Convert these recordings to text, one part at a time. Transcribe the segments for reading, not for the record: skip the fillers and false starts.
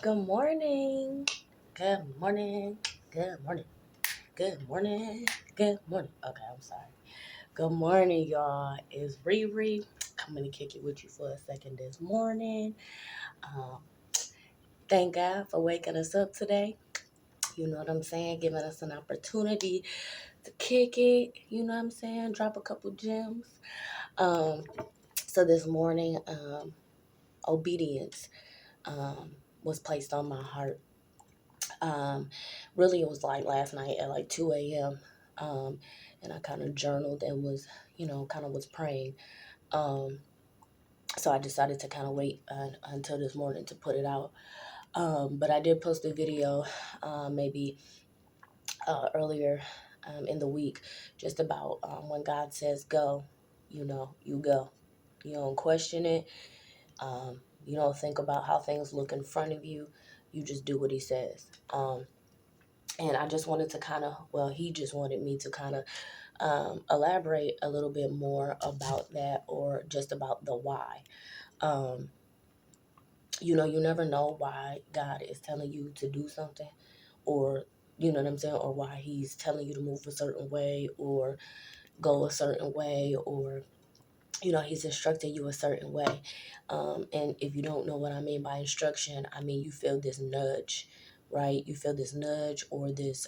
Good morning. Good morning. Good morning. Good morning. Good morning. Okay, I'm sorry. Good morning, y'all. It's Riri. I'm gonna kick it with you for a second this morning. Um, thank God for waking us up today. You know what I'm saying? Giving us an opportunity to kick it. You know what I'm saying? Drop a couple gems. Um, so this morning, obedience was placed on my heart. Um, really, it was like last night at like 2 a.m. And I kind of journaled and was, kind of was praying. Um, so I decided to kind of wait until this morning to put it out. But I did post a video maybe earlier in the week just about when God says go, you go. You don't question it. You don't think about how things look in front of you. You just do what he says. And I just wanted to he just wanted me to kind of elaborate a little bit more about that, or just about the why. Um, you never know why God is telling you to do something, or, you know what I'm saying, or why he's telling you to move a certain way or go a certain way, or, he's instructing you a certain way. And if you don't know what I mean by instruction, I mean, you feel this nudge, right? You feel this nudge or this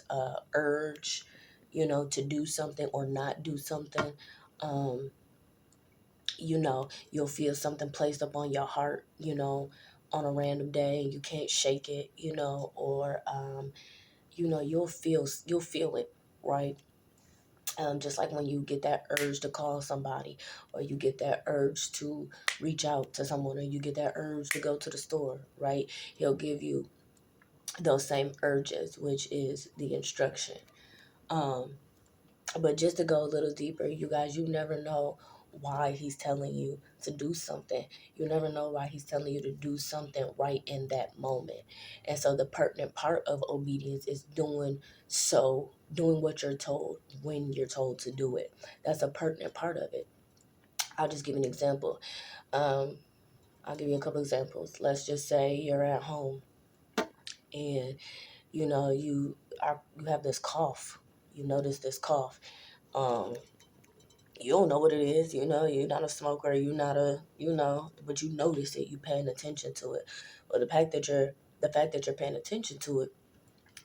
urge, to do something or not do something. Um, you'll feel something placed upon your heart, on a random day, and you can't shake it, or, you'll feel it, right? Just like when you get that urge to call somebody, or you get that urge to reach out to someone, or you get that urge to go to the store, right? He'll give you those same urges, which is the instruction. Um, but just to go a little deeper, you guys, you never know why he's telling you to do something. You never know why he's telling you to do something right in that moment. And so the pertinent part of obedience is doing what you're told when you're told to do it. That's a pertinent part of it. I'll just give an example. Um, I'll give you a couple examples. Let's just say you're at home and you have this cough. You notice this cough. Um, you don't know what it is, you're not a smoker, but you notice it, you paying attention to it. Well, the fact that you're paying attention to it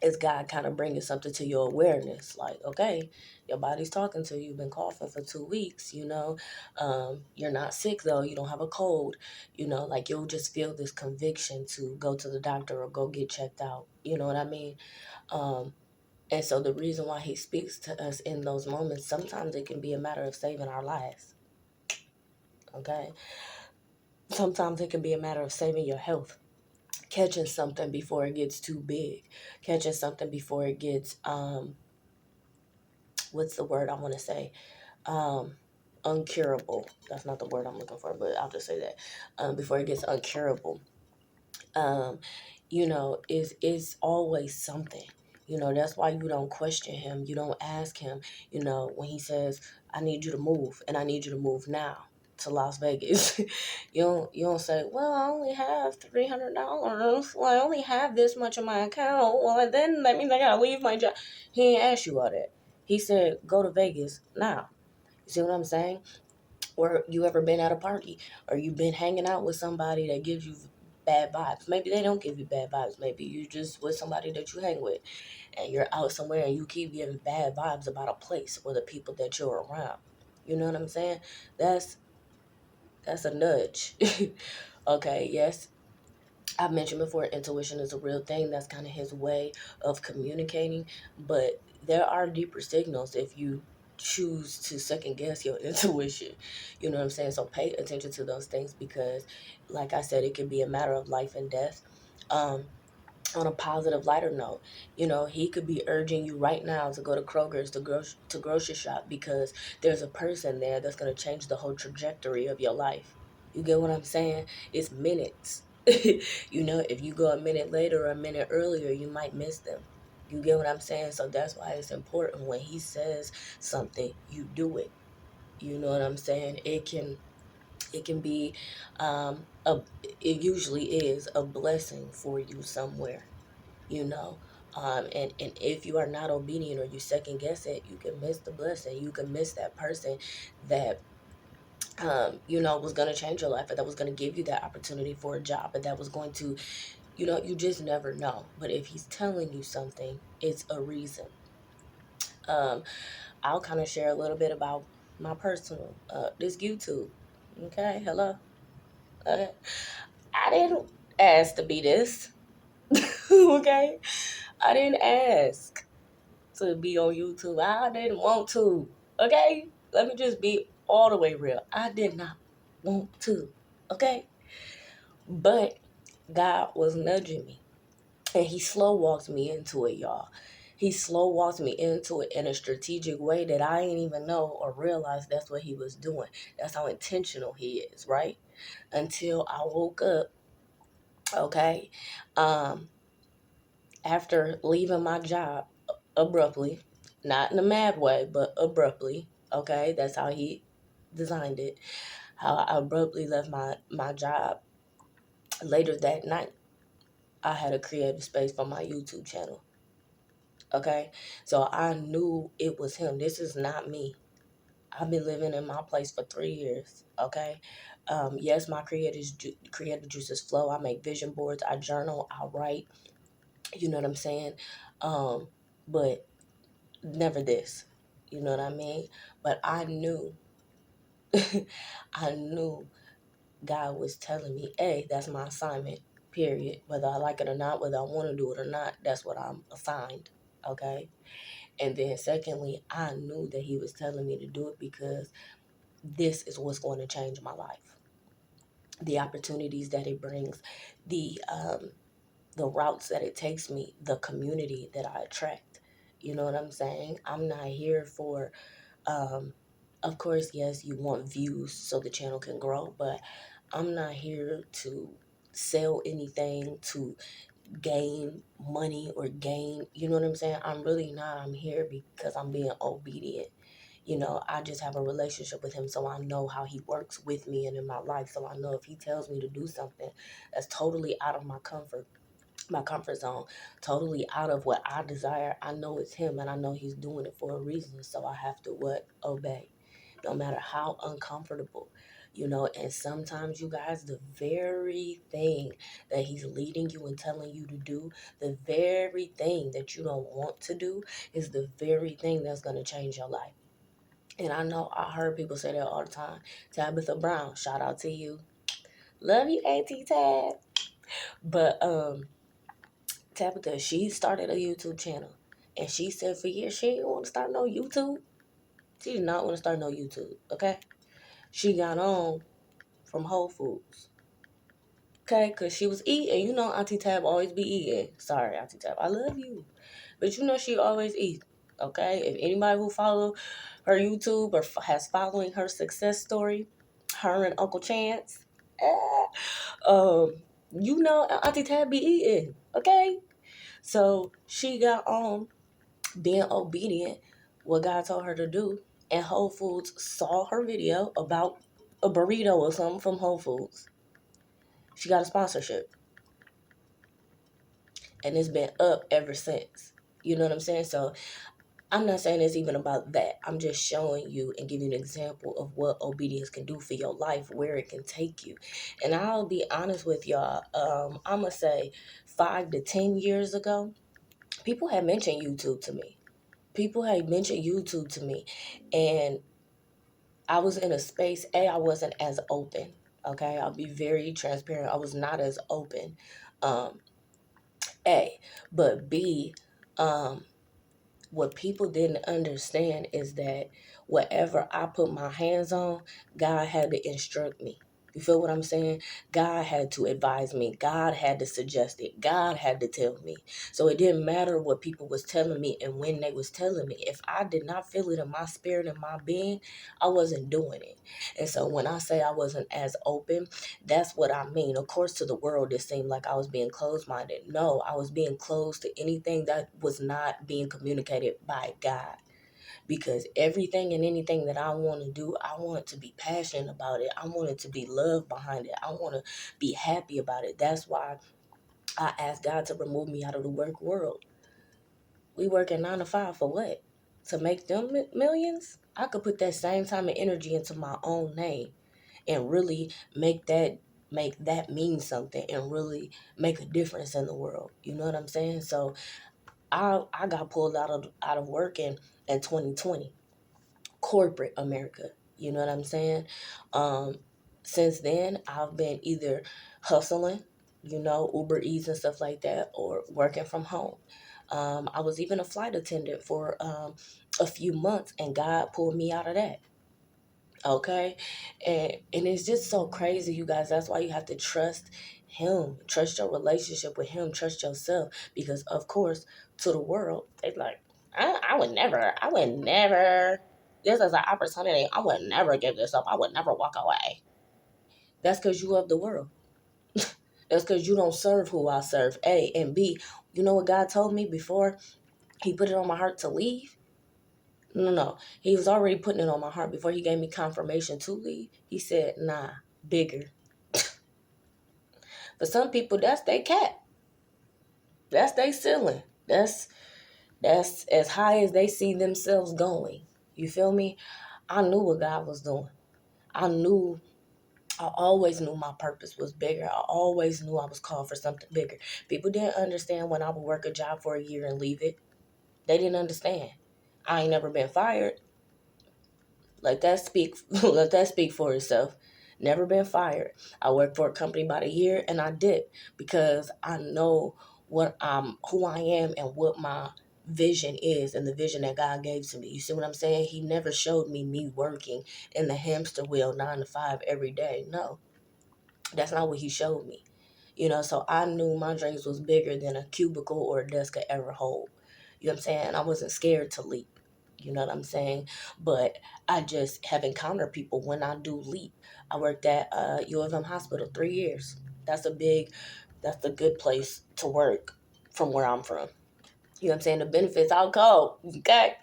is God kind of bringing something to your awareness, like, okay, your body's talking to you. You've been coughing for 2 weeks, you're not sick though, you don't have a cold, like you'll just feel this conviction to go to the doctor or go get checked out, you know what I mean? um and so the reason why he speaks to us in those moments, sometimes it can be a matter of saving our lives. Okay? Sometimes it can be a matter of saving your health, catching something before it gets too big, catching something before it gets, what's the word I want to say? Um, Uncurable. That's not the word I'm looking for, but I'll just say that. Before it gets uncurable. Um, is always something. That's why you don't question him. You don't ask him, when he says, I need you to move, and I need you to move now to Las Vegas. You don't say, well, I only have $300. Well, I only have this much in my account. Well, then that means I gotta leave my job. He ain't asked you all that. He said, go to Vegas now. You see what I'm saying? Or you ever been at a party, or you've been hanging out with somebody that gives you bad vibes. Maybe they don't give you bad vibes. Maybe you just with somebody that you hang with, and you're out somewhere and you keep getting bad vibes about a place or the people that you're around. You know what I'm saying? That's a nudge. Okay, yes. I've mentioned before, intuition is a real thing. That's kind of his way of communicating. But there are deeper signals if you choose to second guess your intuition. You know what I'm saying? So pay attention to those things, because, like I said, it can be a matter of life and death. Um, on a positive, lighter note, he could be urging you right now to go to Kroger's to grocery shop, because there's a person there that's going to change the whole trajectory of your life. You get what I'm saying? It's minutes. If you go a minute later or a minute earlier, you might miss them. You get what I'm saying? So that's why it's important when he says something, you do it. You know what I'm saying? It can be, it usually is a blessing for you somewhere, you know. And if you are not obedient or you second guess it, you can miss the blessing. You can miss that person that was going to change your life, or that was going to give you that opportunity for a job, or that was going to, you just never know. But if he's telling you something, it's a reason. Um, I'll kind of share a little bit about my personal, this YouTube. Okay, hello. Okay. I didn't ask to be this. Okay, I didn't ask to be on YouTube. I didn't want to. Okay, let me just be all the way real. I did not want to. Okay, but God was nudging me, and He slow walked me into it, y'all. He slow walked me into it in a strategic way that I didn't even know or realize that's what He was doing. That's how intentional He is, right? Until I woke up, okay, um, after leaving my job abruptly, not in a mad way, but abruptly, okay, that's how He designed it. How I abruptly left my job later that night. I had a creative space for my YouTube channel. Okay, so I knew it was him. This is not me. I've been living in my place for 3 years. Okay, yes, my creative juices flow. I make vision boards. I journal. I write. You know what I'm saying? Um, but never this. You know what I mean? But I knew, I knew God was telling me, hey, that's my assignment. Period. Whether I like it or not, whether I want to do it or not, that's what I'm assigned. Okay. And then secondly, I knew that He was telling me to do it because this is what's going to change my life. The opportunities that it brings, the routes that it takes me, the community that I attract. You know what I'm saying? I'm not here for, of course, yes, you want views so the channel can grow, but I'm not here to sell anything, to gain money or gain, you know what I'm saying? I'm really not. I'm here because I'm being obedient. I just have a relationship with Him, so I know how He works with me and in my life. So I know if He tells me to do something that's totally out of my comfort zone, totally out of what I desire, I know it's Him, and I know He's doing it for a reason. So I have to what? Obey, no matter how uncomfortable. And sometimes, you guys, the very thing that He's leading you and telling you to do, the very thing that you don't want to do, is the very thing that's going to change your life. And I know I heard people say that all the time. Tabitha Brown, shout out to you. Love you, Auntie Tab. But Tabitha, she started a YouTube channel. And she said for years she didn't want to start no YouTube. She did not want to start no YouTube, okay? She got on from Whole Foods. Okay, because she was eating. Auntie Tab always be eating. Sorry, Auntie Tab, I love you. But she always eats. Okay, if anybody who follow her YouTube or has following her success story, her and Uncle Chance, um, Auntie Tab be eating. Okay, so she got on being obedient, what God told her to do, and Whole Foods saw her video about a burrito or something from Whole Foods. She got a sponsorship, and it's been up ever since. You know what I'm saying? So I'm not saying it's even about that. I'm just showing you and giving you an example of what obedience can do for your life, where it can take you. And I'll be honest with y'all. I'm going to say 5 to 10 years ago, people had mentioned YouTube to me. People had mentioned YouTube to me. And I was in a space, I wasn't as open. Okay, I'll be very transparent. I was not as open. Um, but B, um, what people didn't understand is that whatever I put my hands on, God had to instruct me. You feel what I'm saying? God had to advise me. God had to suggest it. God had to tell me. So it didn't matter what people was telling me and when they was telling me. If I did not feel it in my spirit and my being, I wasn't doing it. And so when I say I wasn't as open, that's what I mean. Of course, to the world, it seemed like I was being closed-minded. No, I was being closed to anything that was not being communicated by God. because everything and anything that I want to do, I want to be passionate about it. I want it to be love behind it. I want to be happy about it. That's why I asked God to remove me out of the work world. We working 9 to 5 for what? To make them millions? I could put that same time and energy into my own name and really make that mean something and really make a difference in the world. You know what I'm saying? So I got pulled out of work in 2020, corporate America. You know what I'm saying? Um, since then, I've been either hustling, Uber Eats and stuff like that, or working from home. I was even a flight attendant for a few months, and God pulled me out of that. Okay, and it's just so crazy, you guys. That's why you have to trust Him, trust your relationship with Him, trust yourself, because of course, to the world, they like, I would never. This is an opportunity. I would never give this up. I would never walk away. That's because you of the world. That's because you don't serve who I serve. A and B. You know what God told me before He put it on my heart to leave? No, no. He was already putting it on my heart before He gave me confirmation to leave. He said, nah, bigger. For some people, that's their cap. That's their ceiling. That's as high as they see themselves going. You feel me? I knew what God was doing. I knew I always knew my purpose was bigger. I always knew I was called for something bigger. People didn't understand when I would work a job for a year and leave it. They didn't understand. I ain't never been fired. Let that speak. Let that speak for itself. Never been fired. I worked for a company about a year and I did because I know who I am and what my vision is and the vision that God gave to me. You see what I'm saying? He never showed me working in the hamster wheel 9 to 5 every day. No, that's not what He showed me. So I knew my dreams was bigger than a cubicle or a desk could ever hold. You know what I'm saying? I wasn't scared to leap. You know what I'm saying? But I just have encountered people when I do leap. I worked at U of M Hospital 3 years. That's a good place to work from where I'm from. You know what I'm saying? The benefits out cold. Okay?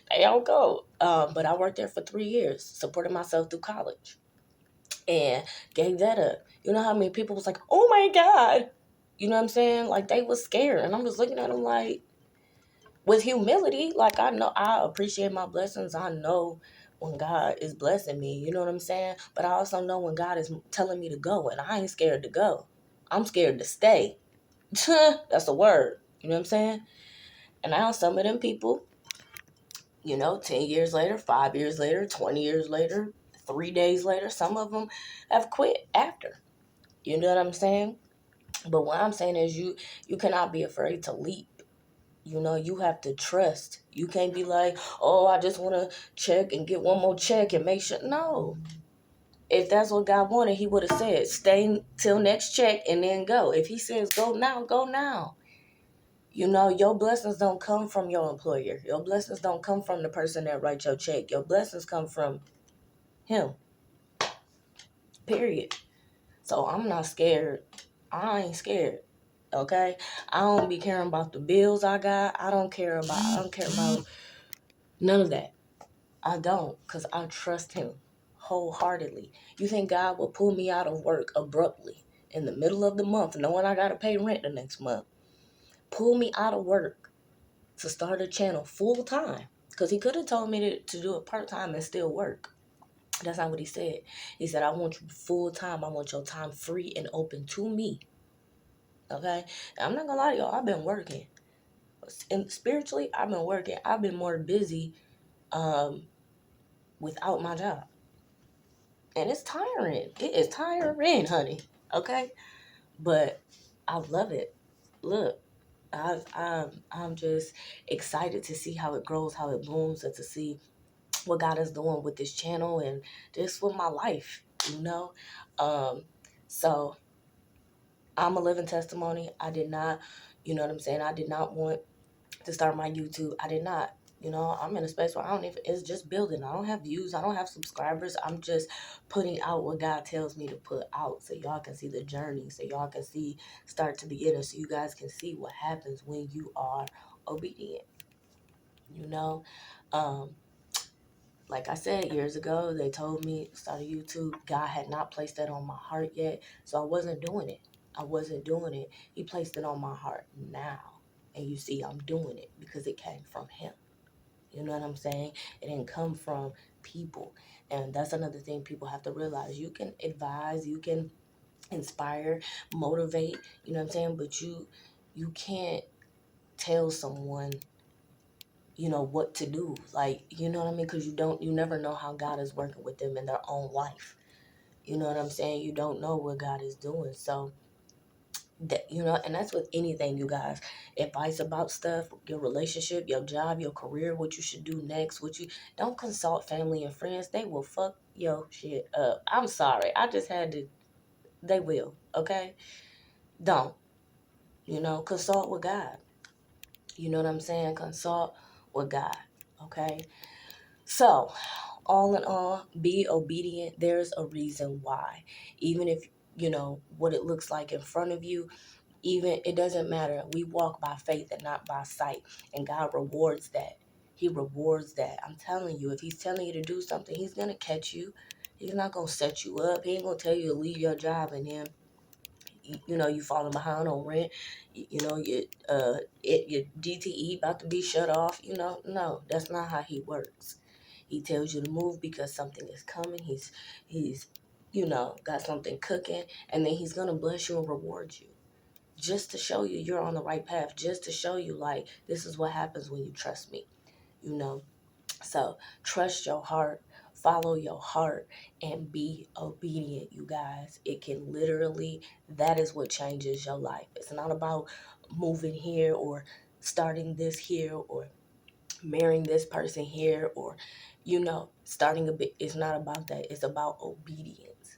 They out cold. But I worked there for 3 years, supporting myself through college. And gave that up. You know how many people was like, oh my God. You know what I'm saying? Like they was scared. And I'm just looking at them like, with humility, like I know I appreciate my blessings. I know when God is blessing me, you know what I'm saying? But I also know when God is telling me to go, and I ain't scared to go. I'm scared to stay. That's a word. You know what I'm saying? And now some of them people, 10 years later, 5 years later, 20 years later, 3 days later, some of them have quit after. You know what I'm saying? But what I'm saying is you cannot be afraid to leap. You have to trust. You can't be like, oh, I just want to check and get one more check and make sure. No. If that's what God wanted, He would have said, stay till next check and then go. If He says go now, go now. Your blessings don't come from your employer. Your blessings don't come from the person that writes your check. Your blessings come from Him. Period. So I'm not scared. I ain't scared. Okay? I don't be caring about the bills I got. I don't care about none of that. I don't, because I trust Him wholeheartedly. You think God will pull me out of work abruptly in the middle of the month, knowing I got to pay rent the next month? Pull me out of work to start a channel full time? Because He could have told me to do it part time and still work. That's not what He said. He said, I want you full time. I want your time free and open to me. Okay? And I'm not going to lie to y'all. I've been working. And spiritually, I've been working. I've been more busy without my job. And it's tiring. It is tiring, honey. Okay? But I love it. Look, I'm just excited to see how it grows, how it blooms, and to see what God is doing with this channel and just with my life, you know? So I'm a living testimony. I did not, you know what I'm saying? I did not want to start my YouTube. I did not. I'm in a space where it's just building. I don't have views. I don't have subscribers. I'm just putting out what God tells me to put out so y'all can see the journey, so y'all can see start to beginning, so you guys can see what happens when you are obedient, you know? Um, Like I said years ago, they told me start a YouTube. God had not placed that on my heart yet, so I wasn't doing it. I wasn't doing it. He placed it on my heart now, and you see, I'm doing it because it came from Him. You know what I'm saying? It didn't come from people, and that's another thing people have to realize. You can advise, you can inspire, motivate. You know what I'm saying? But you can't tell someone what to do. Like, you know what I mean? Because you never know how God is working with them in their own life. You know what I'm saying? You don't know what God is doing. So, and that's with anything, you guys. Advice about stuff, your relationship, your job, your career, what you should do next, don't consult family and friends. They will fuck your shit up. I'm sorry. I just had to, they will, okay? Don't, consult with God. You know what I'm saying? Consult with God, okay? So, all in all, be obedient. There's a reason why. Even if, what it looks like in front of you, even it doesn't matter. We walk by faith and not by sight. And God rewards that. He rewards that. I'm telling you, if He's telling you to do something, He's going to catch you. He's not going to set you up. He ain't going to tell you to leave your job and then you falling behind on rent, your DTE about to be shut off. No, that's not how He works. He tells you to move because something is coming. He's got something cooking, and then He's gonna bless you and reward you, just to show you you're on the right path, just to show you, like, this is what happens when you trust me. you know so trust your heart, follow your heart, and be obedient, you guys. It can literally, that is what changes your life. It's not about moving here or starting this here or marrying this person here or, starting a bit. It's not about that. It's about obedience.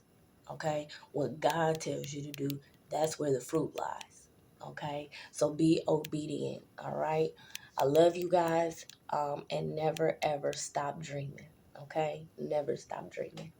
Okay? What God tells you to do, that's where the fruit lies. Okay? So be obedient. All right? I love you guys. And never ever stop dreaming. Okay? Never stop dreaming.